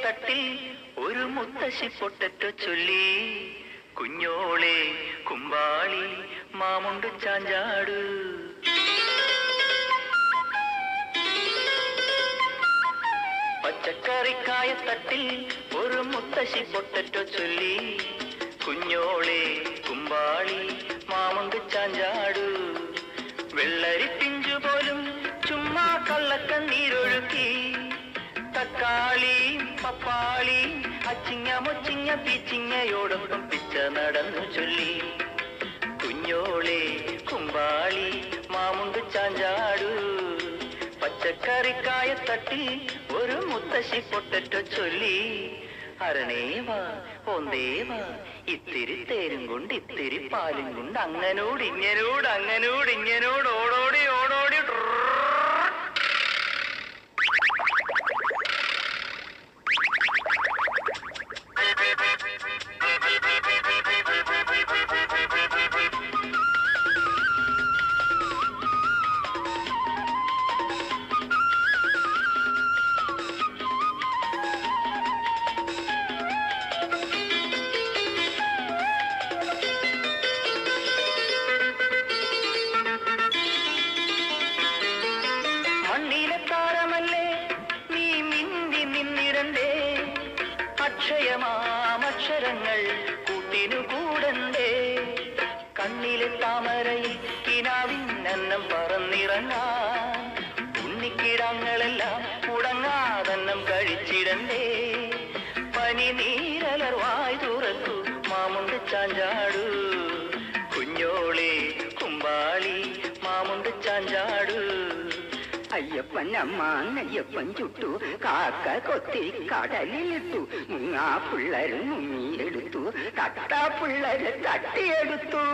തട്ടിൽ ഒരു മുത്തശ്ശി പൊട്ടറ്റോ ചൊല്ലി, കുഞ്ഞോളെ കുമ്പാളി മാമുണ്ട് ചാഞ്ചാട്. പച്ചക്കറിക്കായ തട്ടിൽ ഒരു മുത്തശ്ശി പൊട്ടറ്റോ ചൊല്ലി, കുഞ്ഞോളെ കുമ്പാളി മാമുണ്ട് ചാഞ്ചാട്. വെള്ളരി പിഞ്ചു പോലും ചുമ്മാ കള്ളക്കണ്ണീരൊഴുക്കി, തക്കാളി പപ്പാളി അച്ചിങ്ങ മൊച്ചിങ്ങ പീച്ചിങ്ങയോടൊപ്പം പിച്ച നടന്നു ചൊല്ലി, കുഞ്ഞോളെ കുമ്പാളി മാമുണ്ട് ചാഞ്ചാടു. പച്ചക്കറിക്കായ തട്ടി ഒരു മുത്തശ്ശി പൊട്ടറ്റോ ചൊല്ലി, അരണേവാ ഓന്തേവാ ഇത്തിരി തേരും കൊണ്ട് ഇത്തിരി പാലും കൊണ്ട് അങ്ങനോട് ഇങ്ങനോട് അങ്ങനോട് ഇങ്ങനോട് ഓടോടി ഓടോടി. അക്ഷയമാമക്ഷരങ്ങൾ കൂട്ടിനു കൂടണ്ടേ, കണ്ണിലെ താമരയിൽ കിനാവിന്നന്നം പറന്നിറങ്ങാൻ, ഉണ്ണിക്കിടങ്ങളെല്ലാം മുടങ്ങാതന്നം കഴിച്ചിടണ്ടേ. പനി നീരലർവായി തുറക്കൂ മാമുണ്ട് ചാഞ്ചാടു, കുഞ്ഞോളെ കുമ്പാളി മാമുണ്ട് ചാഞ്ചാടു. അയ്യപ്പൻ അമ്മാന്നയ്യപ്പൻ ചുട്ടു, കാക്ക കൊത്തി കടലിലിട്ടു, മുങ്ങാ പിള്ളേര് മുങ്ങിയെടുത്തു, തട്ടാ പിള്ളേര് തട്ടിയെടുത്തു.